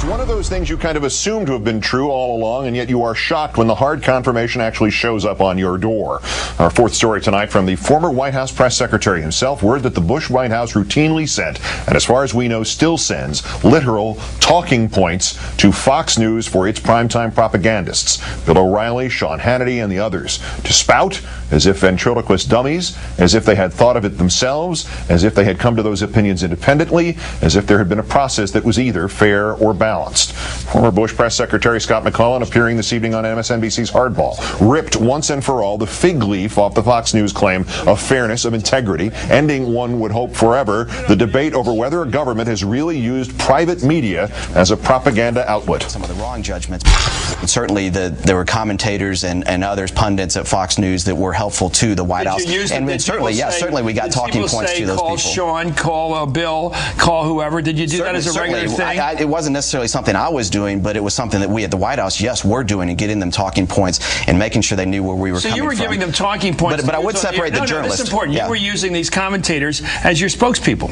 one of those things you kind of assume to have been true all along, and yet you are shocked when the hard confirmation actually shows up on your door. Our fourth story tonight from the former White House press secretary himself, word that the Bush White House routinely sent, and as far as we know still sends, literal talking points to Fox News for its primetime propagandists, Bill O'Reilly, Sean Hannity, and the others, to spout as if ventriloquist dummies, as if they had thought of it themselves, as if they had come to those opinions independently, as if there had been a process that was either fair or balanced. Former Bush press secretary Scott McClellan, appearing this evening on MSNBC's Hardball, ripped once and for all the fig leaf off the Fox News claim of fairness, of integrity, ending, one would hope forever, the debate over whether a government has really used private media as a propaganda outlet. Some of the wrong judgments. And certainly there were commentators and others, pundits at Fox News that were helpful to the White House. And certainly, certainly we got talking points to those people. Call Sean, call Bill, call whoever. Did you do that as a regular thing? It wasn't necessarily something I was doing, but it was something that we at the White House, yes, were doing, and getting them talking points and making sure they knew where we were coming from. So you were giving them talking points. But I would separate the journalists. No, this is important. You were using these commentators as your spokespeople.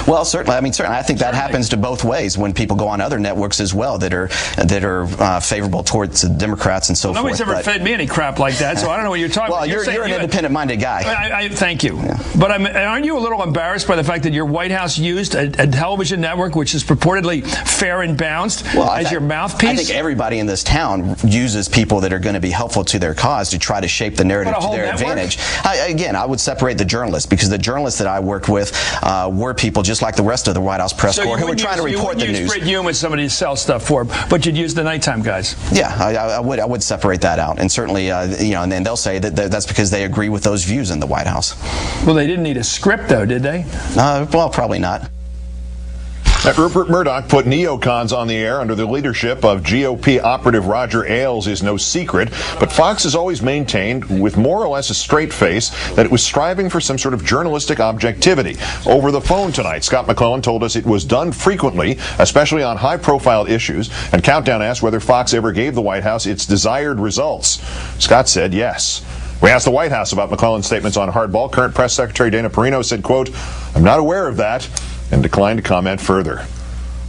Well, certainly. I mean, certainly. I think that happens to both ways when people go on other networks as well that are favorable towards the Democrats and so forth. Nobody's ever fed me any crap like that, so I don't know what you're talking about. Well, you're an independent-minded guy. I thank you. Yeah. But aren't you a little embarrassed by the fact that your White House used a television network which is purportedly fair and balanced as your mouthpiece? I think everybody in this town uses people that are going to be helpful to their cause to try to shape the narrative to their advantage. Again, I would separate the journalists, because the journalists that I worked with were people just like the rest of the White House press corps who were trying to report the news. You wouldn't use Brit Hume as somebody to sell stuff for, but you'd use the nighttime guys. Yeah, I would separate that out, and certainly, and then they'll say that that's because they agree with those views in the White House. Well, they didn't need a script, though, did they? Well, probably not. That Rupert Murdoch put neocons on the air under the leadership of GOP operative Roger Ailes is no secret, but Fox has always maintained, with more or less a straight face, that it was striving for some sort of journalistic objectivity. Over the phone tonight, Scott McClellan told us it was done frequently, especially on high-profile issues, and Countdown asked whether Fox ever gave the White House its desired results. Scott said yes. We asked the White House about McClellan's statements on Hardball. Current Press Secretary Dana Perino said, quote, "I'm not aware of that," and declined to comment further.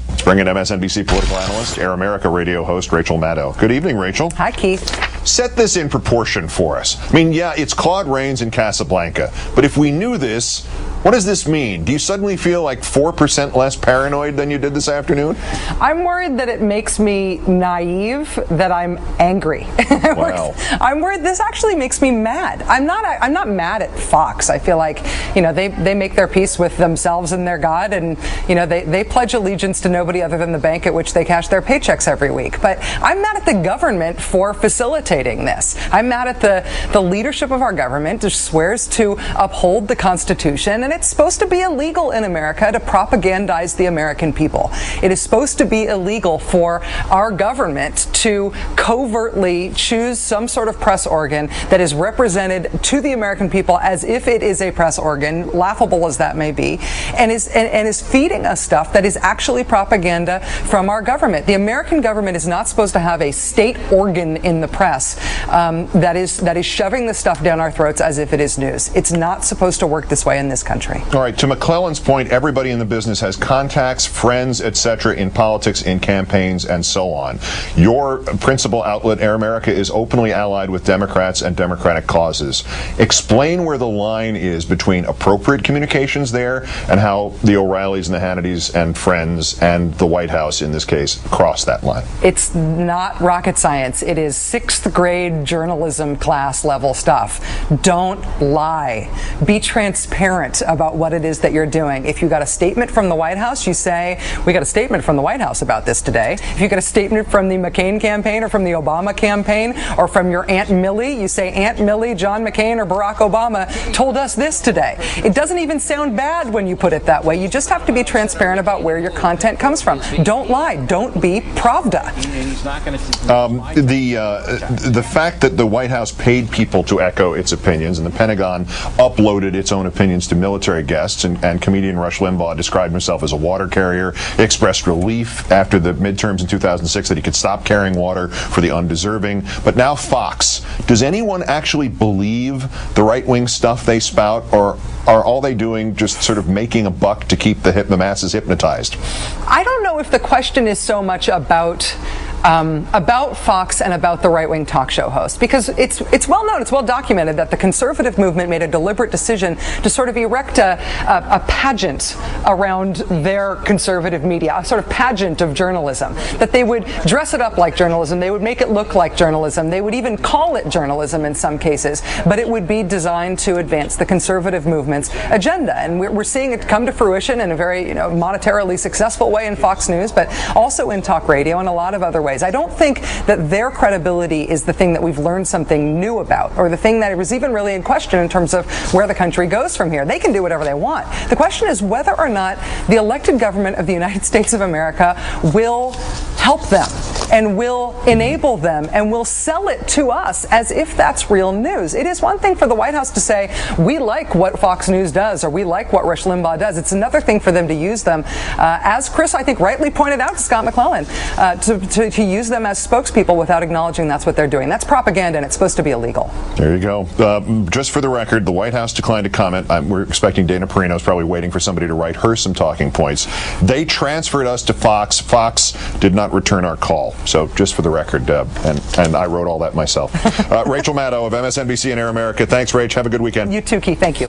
Let's bring in MSNBC political analyst, Air America radio host Rachel Maddow. Good evening, Rachel. Hi, Keith. Set this in proportion for us. I mean, yeah, it's Claude Rains in Casablanca, but if we knew this, what does this mean? Do you suddenly feel like 4% less paranoid than you did this afternoon? I'm worried that it makes me naive, that I'm angry. Wow. I'm worried this actually makes me mad. I'm not mad at Fox. I feel like, they make their peace with themselves and their God, and, they pledge allegiance to nobody other than the bank at which they cash their paychecks every week. But I'm mad at the government for facilitating this. I'm mad at the leadership of our government, which swears to uphold the Constitution, and it's supposed to be illegal in America to propagandize the American people. It is supposed to be illegal for our government to covertly choose some sort of press organ that is represented to the American people as if it is a press organ, laughable as that may be, and is feeding us stuff that is actually propaganda from our government. The American government is not supposed to have a state organ in the press that is shoving the stuff down our throats as if it is news. It's not supposed to work this way in this country. All right, to McClellan's point, everybody in the business has contacts, friends, etc. in politics, in campaigns, and so on. Your principal outlet, Air America, is openly allied with Democrats and Democratic causes. Explain where the line is between appropriate communications there and how the O'Reillys and the Hannitys and friends and the White House, in this case, cross that line. It's not rocket science. It is 6th grade journalism class level stuff. Don't lie. Be transparent about what it is that you're doing. If you got a statement from the White House, you say, we got a statement from the White House about this today. If you got a statement from the McCain campaign or from the Obama campaign or from your Aunt Millie, you say, Aunt Millie, John McCain, or Barack Obama told us this today. It doesn't even sound bad when you put it that way. You just have to be transparent about where your content comes from. Don't lie. Don't be Pravda. The fact that the White House paid people to echo its opinions and the Pentagon uploaded its own opinions to millions military guests, and comedian Rush Limbaugh described himself as a water carrier, expressed relief after the midterms in 2006 that he could stop carrying water for the undeserving. But now FAUX. Does anyone actually believe the right-wing stuff they spout, or are all they doing just sort of making a buck to keep the masses hypnotized? I don't know if the question is so much about FAUX and about the right-wing talk show host, because it's well known, it's well documented that the conservative movement made a deliberate decision to sort of erect a pageant around their conservative media, a sort of pageant of journalism, that they would dress it up like journalism, they would make it look like journalism, they would even call it journalism in some cases, but it would be designed to advance the conservative movement's agenda. And we're seeing it come to fruition in a very monetarily successful way in Fox News, but also in talk radio and a lot of other ways. I don't think that their credibility is the thing that we've learned something new about, or the thing that was even really in question in terms of where the country goes from here. They can do whatever they want. The question is whether or not the elected government of the United States of America will help them and will enable them and will sell it to us as if that's real news. It is one thing for the White House to say, we like what Fox News does, or we like what Rush Limbaugh does. It's another thing for them to use them, as Chris, I think, rightly pointed out to Scott McClellan, to use them as spokespeople without acknowledging that's what they're doing. That's propaganda, and it's supposed to be illegal. There you go. Just for the record, the White House declined to comment. We're expecting Dana Perino's probably waiting for somebody to write her some talking points. They transferred us to Fox. Fox did not return our call. So just for the record, and I wrote all that myself. Rachel Maddow of MSNBC and Air America. Thanks, Rach. Have a good weekend. You too, Keith. Thank you.